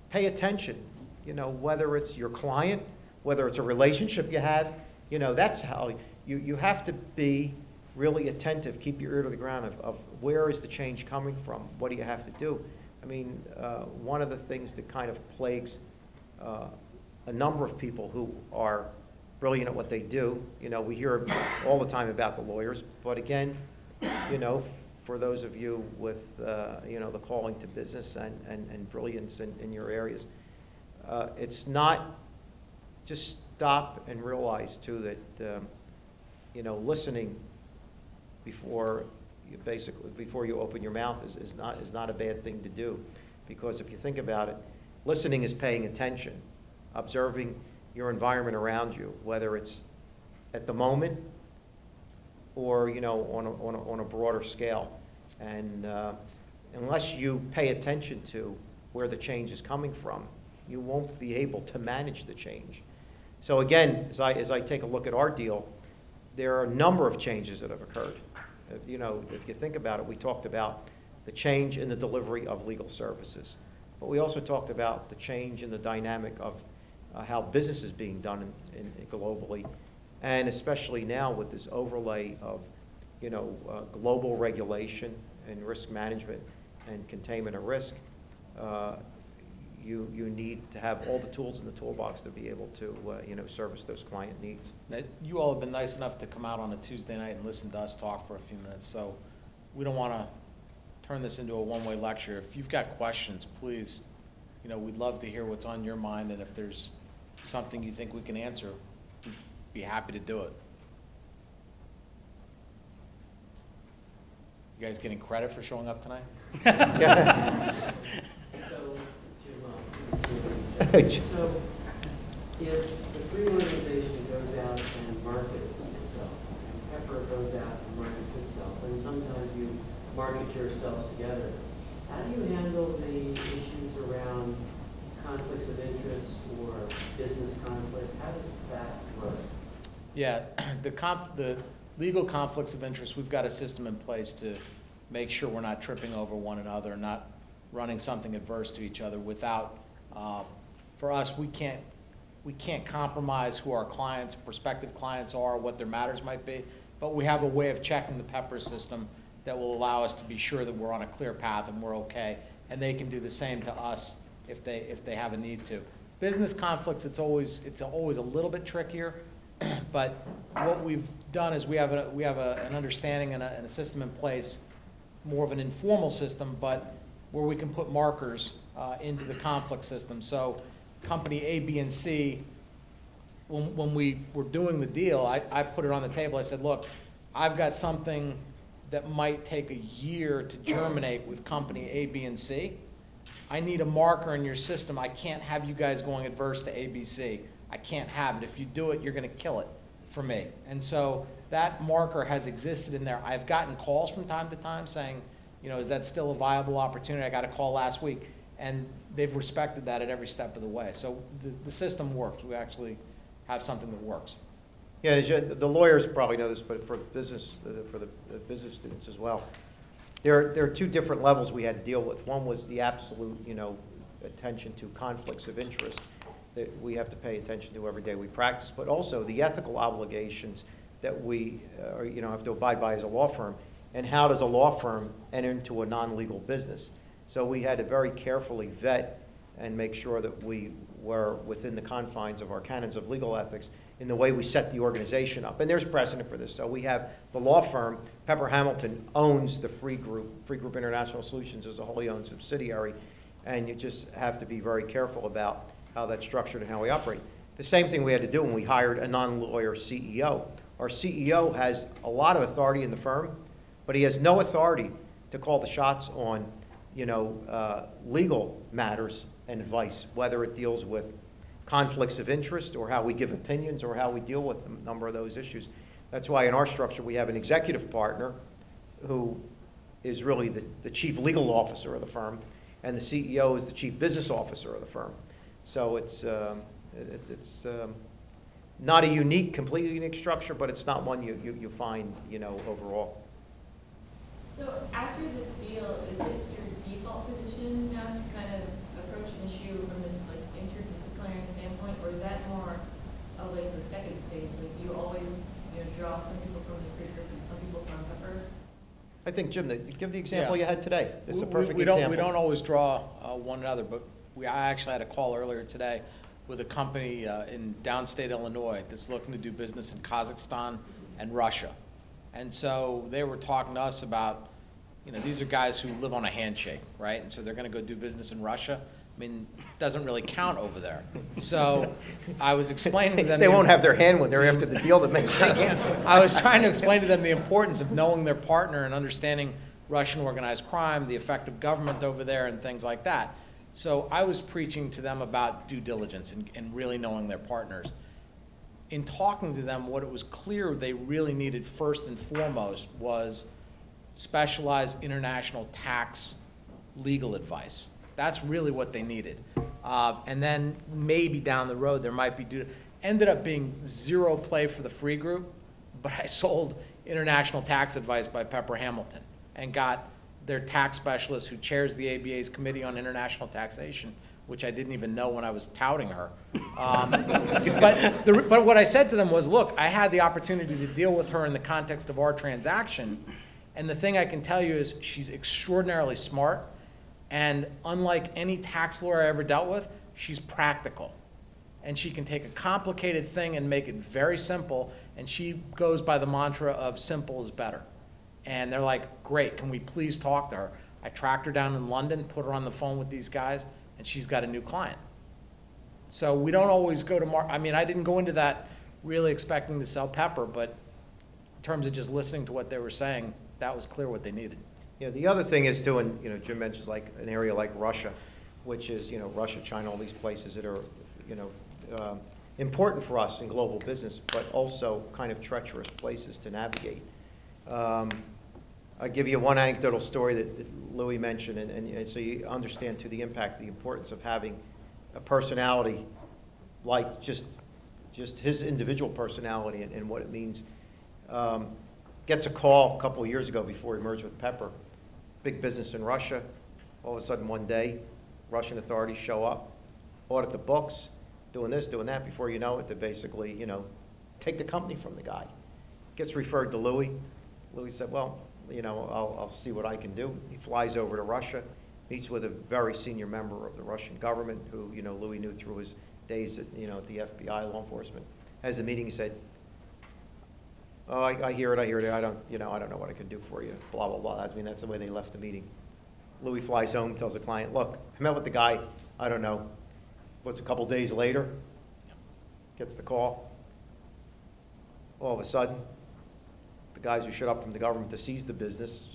pay attention. You know, whether it's your client, whether it's a relationship you have, you know, that's how you have to be really attentive, keep your ear to the ground of where is the change coming from, what do you have to do. I mean, one of the things that kind of plagues a number of people who are brilliant at what they do, you know, we hear all the time about the lawyers, but again, you know, for those of you with, you know, the calling to business and brilliance in your areas, it's not just stop and realize too that you know, listening before you open your mouth is not a bad thing to do, because if you think about it, listening is paying attention, observing your environment around you, whether it's at the moment or, you know, on a broader scale, and unless you pay attention to where the change is coming from, you won't be able to manage the change. So again, as I take a look at our deal, there are a number of changes that have occurred. You know, if you think about it, we talked about the change in the delivery of legal services, but we also talked about the change in the dynamic of how business is being done globally, and especially now with this overlay of, you know, global regulation and risk management and containment of risk. You need to have all the tools in the toolbox to be able to, you know, service those client needs. Now, you all have been nice enough to come out on a Tuesday night and listen to us talk for a few minutes, so we don't want to turn this into a one-way lecture. If you've got questions, please, you know, we'd love to hear what's on your mind, and if there's something you think we can answer, we'd be happy to do it. You guys getting credit for showing up tonight? So, if the free organization goes out and markets itself, and Pepper goes out and markets itself, and sometimes you market yourselves together, how do you handle the issues around conflicts of interest or business conflicts? How does that work? Yeah, the legal conflicts of interest, we've got a system in place to make sure we're not tripping over one another, not running something adverse to each other without, for us, we can't compromise who our clients, prospective clients are, what their matters might be, but we have a way of checking the Pepper system that will allow us to be sure that we're on a clear path and we're okay, and they can do the same to us if they have a need to. Business conflicts, it's always a little bit trickier, but what we've done is we have an understanding and a system in place, more of an informal system, but where we can put markers into the conflict system. So company A, B, and C, when we were doing the deal, I put it on the table. I said, look, I've got something that might take a year to germinate with company A, B, and C. I need a marker in your system. I can't have you guys going adverse to A, B, C. I can't have it. If you do it, you're going to kill it for me. And so that marker has existed in there. I've gotten calls from time to time saying, you know, is that still a viable opportunity? I got a call last week. And they've respected that at every step of the way. So the system works. We actually have something that works. Yeah, the lawyers probably know this, but for business, for the business students as well, there are two different levels we had to deal with. One was the absolute, you know, attention to conflicts of interest that we have to pay attention to every day we practice, but also the ethical obligations that we, you know, have to abide by as a law firm. And how does a law firm enter into a non-legal business? So we had to very carefully vet and make sure that we were within the confines of our canons of legal ethics in the way we set the organization up. And there's precedent for this. So we have the law firm, Pepper Hamilton owns the Free Group International Solutions is a wholly owned subsidiary, and you just have to be very careful about how that's structured and how we operate. The same thing we had to do when we hired a non-lawyer CEO. Our CEO has a lot of authority in the firm, but he has no authority to call the shots on, you know, legal matters and advice, whether it deals with conflicts of interest or how we give opinions or how we deal with a number of those issues. That's why in our structure we have an executive partner who is really the chief legal officer of the firm, and the CEO is the chief business officer of the firm. So it's not a completely unique structure, but it's not one you find, you know, overall. So after this deal, is it your default position now to kind of approach an issue from this like interdisciplinary standpoint, or is that more of like the second stage? Like you always, you know, draw some people from the Free Group and some people from Pepper? I think, Jim, give the example you had today. It's a perfect we example. We don't always draw one another, but I actually had a call earlier today with a company in downstate Illinois that's looking to do business in Kazakhstan and Russia. And so they were talking to us about, you know, these are guys who live on a handshake, right? And so they're going to go do business in Russia. I mean, it doesn't really count over there. So I was explaining to them. They won't have their hand when they're after the deal that makes sense. I was trying to explain to them the importance of knowing their partner and understanding Russian organized crime, the effect of government over there, and things like that. So I was preaching to them about due diligence and really knowing their partners. In talking to them, what it was clear they really needed first and foremost was specialized international tax legal advice. That's really what they needed. And then maybe down the road there might be, ended up being zero play for the free group, but I sold international tax advice by Pepper Hamilton and got their tax specialist who chairs the ABA's Committee on International Taxation, which I didn't even know when I was touting her. But what I said to them was, look, I had the opportunity to deal with her in the context of our transaction, and the thing I can tell you is she's extraordinarily smart, and unlike any tax lawyer I ever dealt with, she's practical. And she can take a complicated thing and make it very simple, and she goes by the mantra of simple is better. And they're like, great, can we please talk to her? I tracked her down in London, put her on the phone with these guys, and she's got a new client. So we don't always go to I mean, I didn't go into that really expecting to sell Pepper, but in terms of just listening to what they were saying, that was clear what they needed. Yeah, the other thing is too, and Jim mentions like an area like Russia, which is Russia, China, all these places that are important for us in global business, but also kind of treacherous places to navigate. I'll give you one anecdotal story that Louis mentioned, and so you understand to the impact, the importance of having a personality like just his individual personality and what it means. Gets a call a couple of years ago before he merged with Pepper, big business in Russia. All of a sudden one day, Russian authorities show up, audit the books, doing this, doing that. Before you know it, they basically, take the company from the guy. Gets referred to Louis. Louis said, well, I'll see what I can do. He flies over to Russia, meets with a very senior member of the Russian government who, Louis knew through his days at, at the FBI, law enforcement. Has a meeting, he said, oh, I hear it, I don't know what I can do for you, blah, blah, blah. I mean, that's the way they left the meeting. Louis flies home, tells the client, look, I met with the guy, I don't know, what's a couple days later, gets the call. All of a sudden, the guys who showed up from the government to seize the business,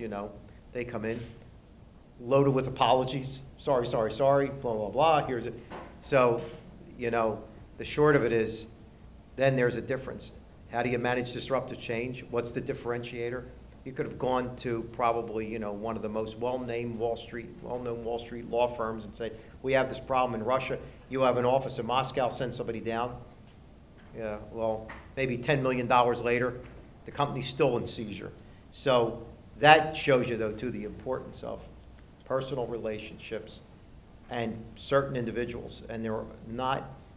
they come in, loaded with apologies, sorry, blah, blah, blah, here's it. So, the short of it is, then there's a difference. How do you manage disruptive change? What's the differentiator? You could have gone to probably, one of the most well-known Wall Street law firms and say, we have this problem in Russia. You have an office in Moscow, send somebody down. Yeah, well, maybe $10 million later, the company's still in seizure. So that shows you, though, too, the importance of personal relationships and certain individuals. And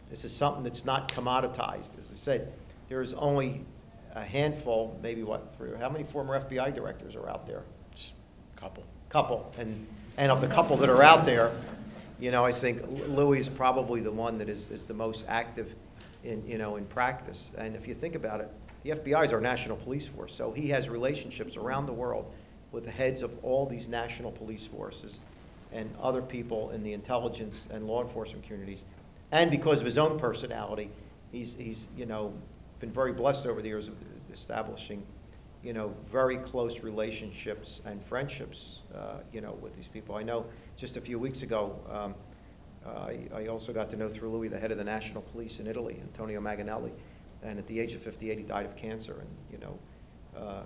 this is something that's not commoditized. As I said, there's only a handful, maybe how many former FBI directors are out there? Couple. And of the couple that are out there, I think Louis is probably the one that is the most active in practice. And if you think about it, the FBI is our national police force, so he has relationships around the world with the heads of all these national police forces and other people in the intelligence and law enforcement communities. And because of his own personality, he's been very blessed over the years of establishing, very close relationships and friendships, with these people. I know just a few weeks ago, I also got to know through Louis the head of the National Police in Italy, Antonio Maganelli, and at the age of 58 he died of cancer, and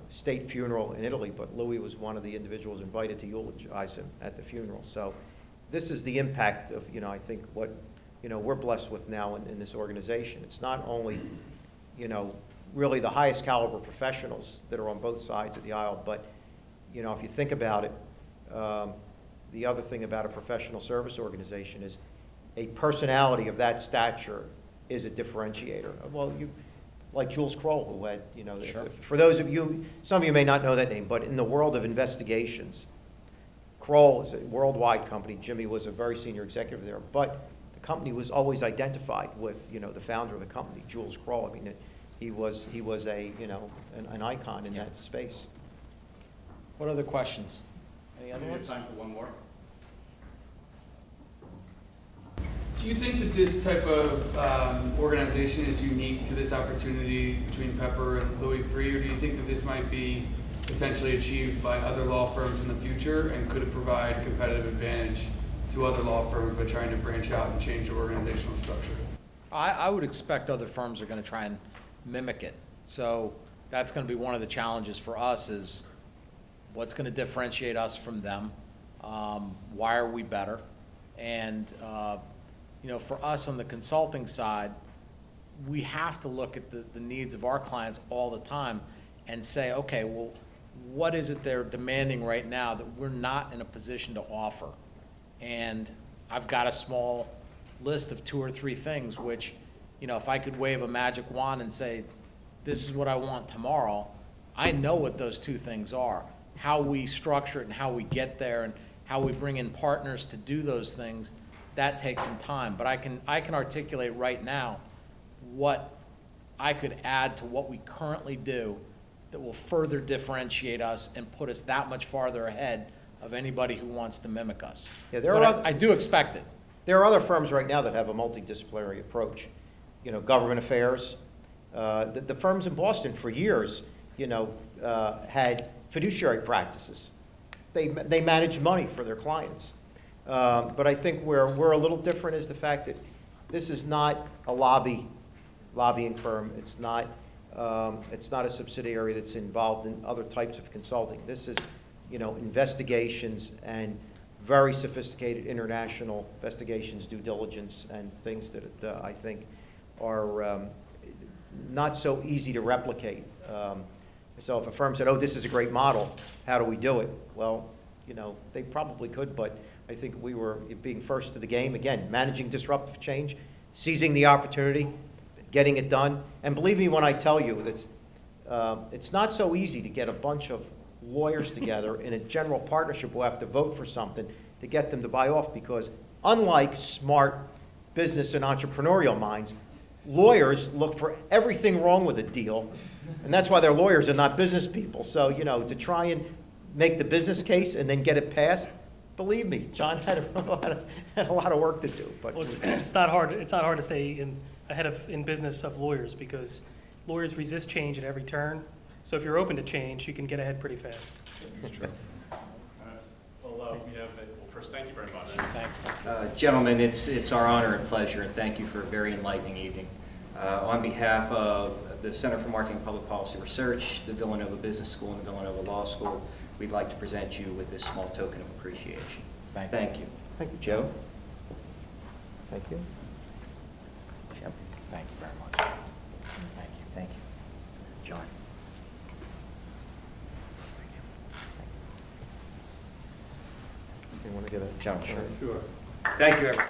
state funeral in Italy, but Louis was one of the individuals invited to eulogize him at the funeral. So this is the impact of, I think what, we're blessed with now in this organization. It's not only, really the highest caliber professionals that are on both sides of the aisle, but, if you think about it, the other thing about a professional service organization is a personality of that stature is a differentiator. Well, like Jules Kroll, who had, Sure. For those of you, some of you may not know that name, but in the world of investigations, Kroll is a worldwide company. Jimmy was a very senior executive there, but the company was always identified with, the founder of the company, Jules Kroll. I mean, he was a, an icon in that space. What other questions? Any other We have ones? time for one more. Do you think that this type of organization is unique to this opportunity between Pepper and Louis Freeh, or do you think that this might be potentially achieved by other law firms in the future, and could it provide competitive advantage to other law firms by trying to branch out and change their organizational structure? I would expect other firms are going to try and mimic it. So that's going to be one of the challenges for us is what's going to differentiate us from them. Why are we better? And, you know, for us on the consulting side, we have to look at the needs of our clients all the time and say, okay, well, what is it they're demanding right now that we're not in a position to offer? And I've got a small list of 2 or 3 things which, you know, if I could wave a magic wand and say, this is what I want tomorrow, I know what those 2 things are. How we structure it and how we get there and how we bring in partners to do those things, that takes some time. But I can articulate right now what I could add to what we currently do that will further differentiate us and put us that much farther ahead of anybody who wants to mimic us. Yeah, there But are I do expect it. There are other firms right now that have a multidisciplinary approach. You know, government affairs. The firms in Boston for years, you know, had fiduciary practices. They manage money for their clients. But I think where we're a little different is the fact that this is not a lobbying firm. It's not a subsidiary that's involved in other types of consulting. This is, you know, investigations and very sophisticated international investigations, due diligence, and things that I think are not so easy to replicate. So if a firm said, oh, this is a great model, how do we do it? Well, you know, they probably could, but I think we were being first to the game. Again, managing disruptive change, seizing the opportunity, getting it done. And believe me when I tell you that it's not so easy to get a bunch of lawyers together in a general partnership who have to vote for something to get them to buy off, because unlike smart business and entrepreneurial minds, lawyers look for everything wrong with a deal, and that's why they're lawyers and not business people. So, you know, to try and make the business case and then get it passed, believe me, John had a lot of work to do. But Well, it's not hard. It's not hard to stay in business of lawyers, because lawyers resist change at every turn. So if you're open to change, you can get ahead pretty fast. It's true. First, thank you very much. Thank you. Gentlemen, it's our honor and pleasure, and thank you for a very enlightening evening. On behalf of the Center for Marketing and Public Policy Research, the Villanova Business School, and the Villanova Law School, we'd like to present you with this small token of appreciation. Thank you. Thank you, Joe? Thank you. Jim? Thank you very much. Thank you. Thank you. John? You want to get a John, sure. Sure. Thank you, everyone.